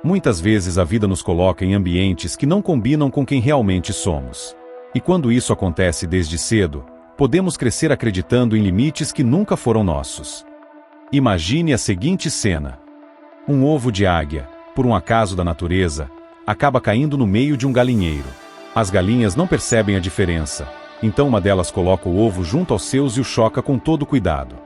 Muitas vezes a vida nos coloca em ambientes que não combinam com quem realmente somos. E quando isso acontece desde cedo, podemos crescer acreditando em limites que nunca foram nossos. Imagine a seguinte cena. Um ovo de águia, por um acaso da natureza, acaba caindo no meio de um galinheiro. As galinhas não percebem a diferença, então uma delas coloca o ovo junto aos seus e o choca com todo cuidado.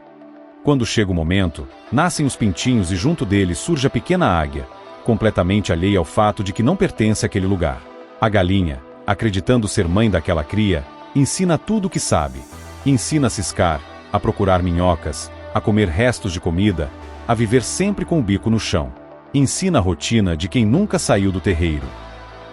Quando chega o momento, nascem os pintinhos e junto deles surge a pequena águia, completamente alheia ao fato de que não pertence àquele lugar. A galinha, acreditando ser mãe daquela cria, ensina tudo o que sabe. Ensina a ciscar, a procurar minhocas, a comer restos de comida, a viver sempre com o bico no chão. Ensina a rotina de quem nunca saiu do terreiro.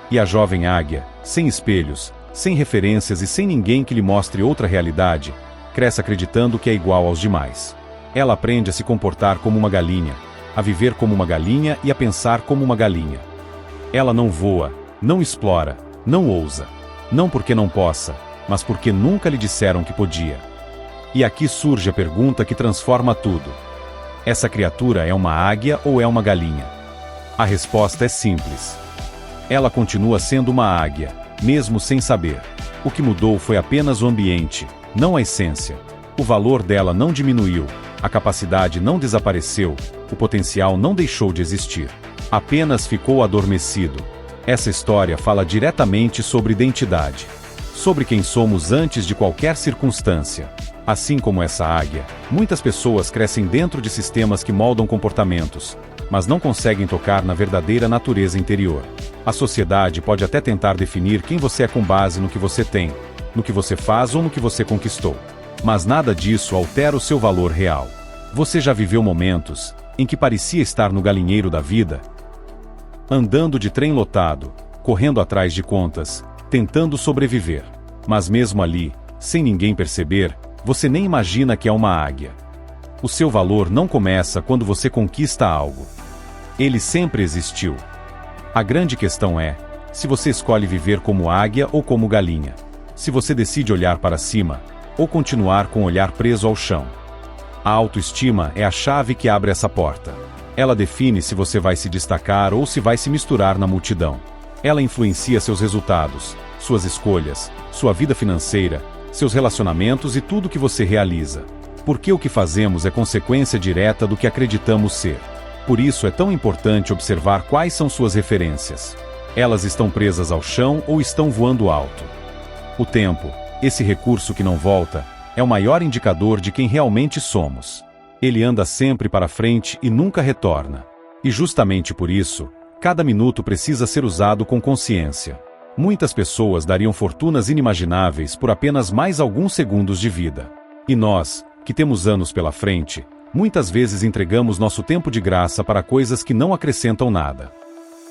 E a jovem águia, sem espelhos, sem referências e sem ninguém que lhe mostre outra realidade, cresce acreditando que é igual aos demais. Ela aprende a se comportar como uma galinha, a viver como uma galinha e a pensar como uma galinha. Ela não voa, não explora, não ousa. Não porque não possa, mas porque nunca lhe disseram que podia. E aqui surge a pergunta que transforma tudo. Essa criatura é uma águia ou é uma galinha? A resposta é simples. Ela continua sendo uma águia, mesmo sem saber. O que mudou foi apenas o ambiente, não a essência. O valor dela não diminuiu, a capacidade não desapareceu, o potencial não deixou de existir. Apenas ficou adormecido. Essa história fala diretamente sobre identidade. Sobre quem somos antes de qualquer circunstância. Assim como essa águia, muitas pessoas crescem dentro de sistemas que moldam comportamentos, mas não conseguem tocar na verdadeira natureza interior. A sociedade pode até tentar definir quem você é com base no que você tem, no que você faz ou no que você conquistou. Mas nada disso altera o seu valor real. Você já viveu momentos em que parecia estar no galinheiro da vida? Andando de trem lotado, correndo atrás de contas, tentando sobreviver. Mas mesmo ali, sem ninguém perceber, você nem imagina que é uma águia. O seu valor não começa quando você conquista algo. Ele sempre existiu. A grande questão é, se você escolhe viver como águia ou como galinha. Se você decide olhar para cima, ou continuar com o olhar preso ao chão. A autoestima é a chave que abre essa porta. Ela define se você vai se destacar ou se vai se misturar na multidão. Ela influencia seus resultados, suas escolhas, sua vida financeira, seus relacionamentos e tudo que você realiza. Porque o que fazemos é consequência direta do que acreditamos ser. Por isso é tão importante observar quais são suas referências. Elas estão presas ao chão ou estão voando alto. O tempo, esse recurso que não volta, é o maior indicador de quem realmente somos. Ele anda sempre para frente e nunca retorna. E justamente por isso, cada minuto precisa ser usado com consciência. Muitas pessoas dariam fortunas inimagináveis por apenas mais alguns segundos de vida. E nós, que temos anos pela frente, muitas vezes entregamos nosso tempo de graça para coisas que não acrescentam nada.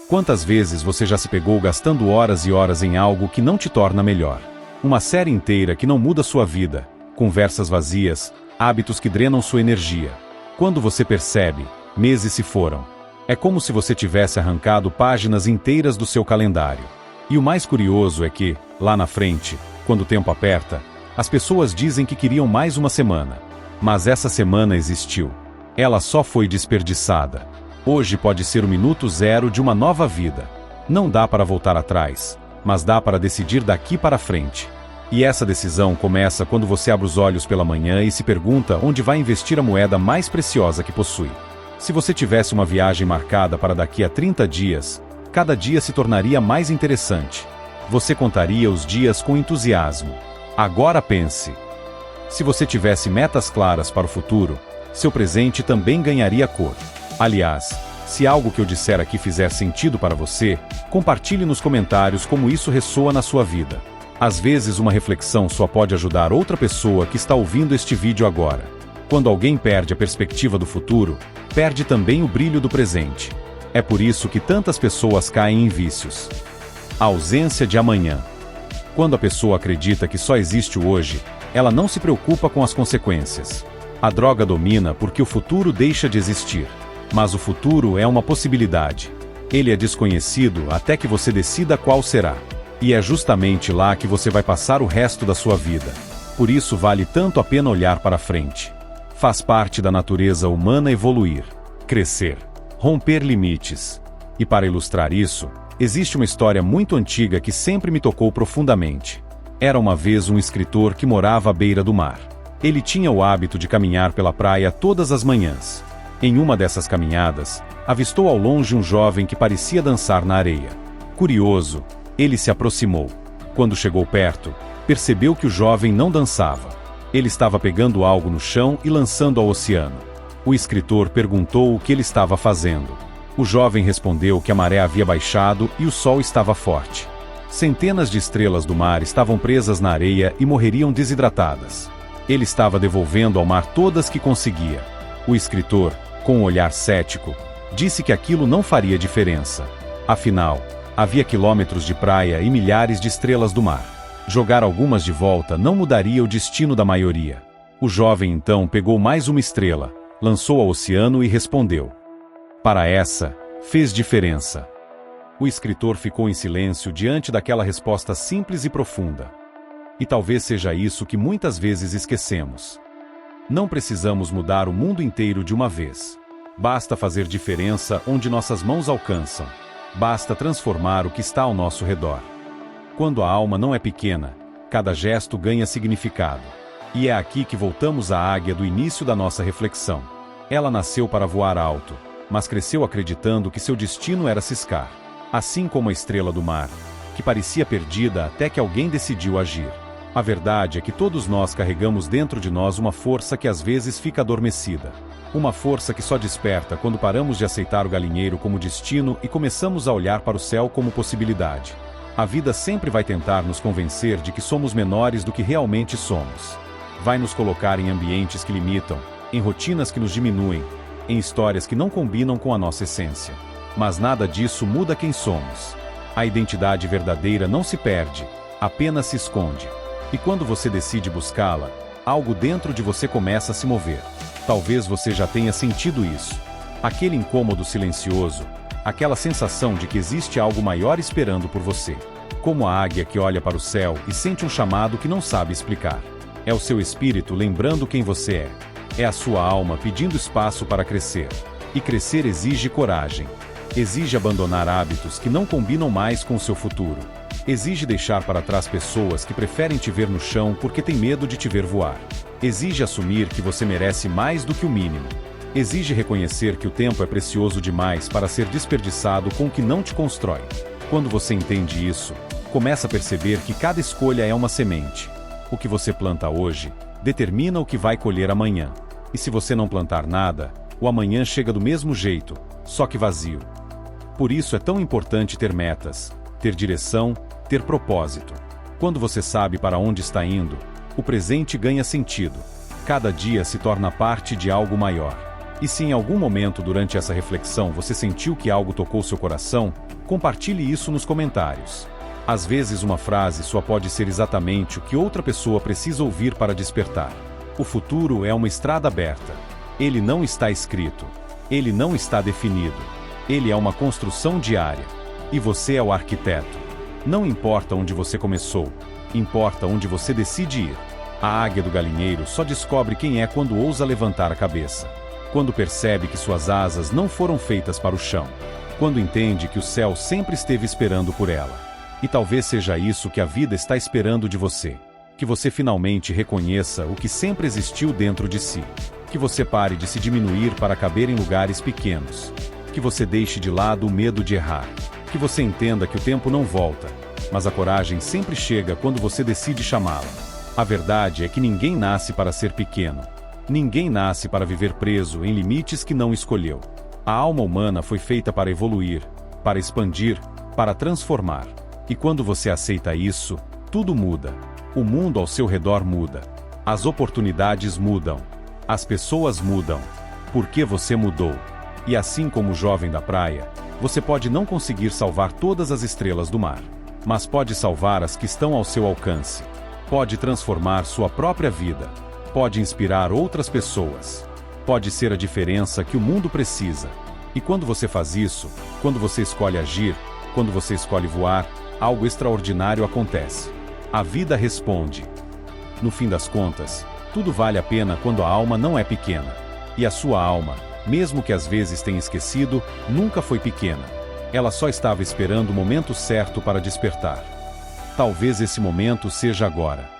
Quantas vezes você já se pegou gastando horas e horas em algo que não te torna melhor? Uma série inteira que não muda sua vida, conversas vazias, hábitos que drenam sua energia. Quando você percebe, meses se foram. É como se você tivesse arrancado páginas inteiras do seu calendário. E o mais curioso é que, lá na frente, quando o tempo aperta, as pessoas dizem que queriam mais uma semana. Mas essa semana existiu. Ela só foi desperdiçada. Hoje pode ser o minuto zero de uma nova vida. Não dá para voltar atrás, mas dá para decidir daqui para frente. E essa decisão começa quando você abre os olhos pela manhã e se pergunta onde vai investir a moeda mais preciosa que possui. Se você tivesse uma viagem marcada para daqui a 30 dias, cada dia se tornaria mais interessante. Você contaria os dias com entusiasmo. Agora pense. Se você tivesse metas claras para o futuro, seu presente também ganharia cor. Aliás, se algo que eu disser aqui fizer sentido para você, compartilhe nos comentários como isso ressoa na sua vida. Às vezes uma reflexão só pode ajudar outra pessoa que está ouvindo este vídeo agora. Quando alguém perde a perspectiva do futuro, perde também o brilho do presente. É por isso que tantas pessoas caem em vícios. A ausência de amanhã. Quando a pessoa acredita que só existe o hoje, ela não se preocupa com as consequências. A droga domina porque o futuro deixa de existir. Mas o futuro é uma possibilidade. Ele é desconhecido até que você decida qual será. E é justamente lá que você vai passar o resto da sua vida. Por isso vale tanto a pena olhar para frente. Faz parte da natureza humana evoluir, crescer, romper limites. E para ilustrar isso, existe uma história muito antiga que sempre me tocou profundamente. Era uma vez um escritor que morava à beira do mar. Ele tinha o hábito de caminhar pela praia todas as manhãs. Em uma dessas caminhadas, avistou ao longe um jovem que parecia dançar na areia. Curioso, ele se aproximou. Quando chegou perto, percebeu que o jovem não dançava. Ele estava pegando algo no chão e lançando ao oceano. O escritor perguntou o que ele estava fazendo. O jovem respondeu que a maré havia baixado e o sol estava forte. Centenas de estrelas do mar estavam presas na areia e morreriam desidratadas. Ele estava devolvendo ao mar todas que conseguia. O escritor, com um olhar cético, disse que aquilo não faria diferença. Afinal, havia quilômetros de praia e milhares de estrelas do mar. Jogar algumas de volta não mudaria o destino da maioria. O jovem então pegou mais uma estrela, lançou ao oceano e respondeu: "Para essa, fez diferença." O escritor ficou em silêncio diante daquela resposta simples e profunda. E talvez seja isso que muitas vezes esquecemos. Não precisamos mudar o mundo inteiro de uma vez. Basta fazer diferença onde nossas mãos alcançam. Basta transformar o que está ao nosso redor. Quando a alma não é pequena, cada gesto ganha significado. E é aqui que voltamos à águia do início da nossa reflexão. Ela nasceu para voar alto, mas cresceu acreditando que seu destino era ciscar. Assim como a estrela do mar, que parecia perdida até que alguém decidiu agir. A verdade é que todos nós carregamos dentro de nós uma força que às vezes fica adormecida. Uma força que só desperta quando paramos de aceitar o galinheiro como destino e começamos a olhar para o céu como possibilidade. A vida sempre vai tentar nos convencer de que somos menores do que realmente somos. Vai nos colocar em ambientes que limitam, em rotinas que nos diminuem, em histórias que não combinam com a nossa essência. Mas nada disso muda quem somos. A identidade verdadeira não se perde, apenas se esconde. E quando você decide buscá-la, algo dentro de você começa a se mover. Talvez você já tenha sentido isso. Aquele incômodo silencioso, aquela sensação de que existe algo maior esperando por você. Como a águia que olha para o céu e sente um chamado que não sabe explicar. É o seu espírito lembrando quem você é. É a sua alma pedindo espaço para crescer. E crescer exige coragem. Exige abandonar hábitos que não combinam mais com o seu futuro. Exige deixar para trás pessoas que preferem te ver no chão porque têm medo de te ver voar. Exige assumir que você merece mais do que o mínimo. Exige reconhecer que o tempo é precioso demais para ser desperdiçado com o que não te constrói. Quando você entende isso, começa a perceber que cada escolha é uma semente. O que você planta hoje determina o que vai colher amanhã. E se você não plantar nada, o amanhã chega do mesmo jeito, só que vazio. Por isso é tão importante ter metas, ter direção, ter propósito. Quando você sabe para onde está indo, o presente ganha sentido. Cada dia se torna parte de algo maior. E se em algum momento durante essa reflexão você sentiu que algo tocou seu coração, compartilhe isso nos comentários. Às vezes uma frase só pode ser exatamente o que outra pessoa precisa ouvir para despertar. O futuro é uma estrada aberta. Ele não está escrito. Ele não está definido. Ele é uma construção diária. E você é o arquiteto. Não importa onde você começou, importa onde você decide ir. A águia do galinheiro só descobre quem é quando ousa levantar a cabeça. Quando percebe que suas asas não foram feitas para o chão. Quando entende que o céu sempre esteve esperando por ela. E talvez seja isso que a vida está esperando de você. Que você finalmente reconheça o que sempre existiu dentro de si. Que você pare de se diminuir para caber em lugares pequenos. Que você deixe de lado o medo de errar. Que você entenda que o tempo não volta, mas a coragem sempre chega quando você decide chamá-la. A verdade é que ninguém nasce para ser pequeno. Ninguém nasce para viver preso em limites que não escolheu. A alma humana foi feita para evoluir, para expandir, para transformar. E quando você aceita isso, tudo muda. O mundo ao seu redor muda. As oportunidades mudam. As pessoas mudam. Porque você mudou. E assim como o jovem da praia, você pode não conseguir salvar todas as estrelas do mar, mas pode salvar as que estão ao seu alcance. Pode transformar sua própria vida. Pode inspirar outras pessoas. Pode ser a diferença que o mundo precisa. E quando você faz isso, quando você escolhe agir, quando você escolhe voar, algo extraordinário acontece. A vida responde. No fim das contas, tudo vale a pena quando a alma não é pequena. E a sua alma, mesmo que às vezes tenha esquecido, nunca foi pequena. Ela só estava esperando o momento certo para despertar. Talvez esse momento seja agora.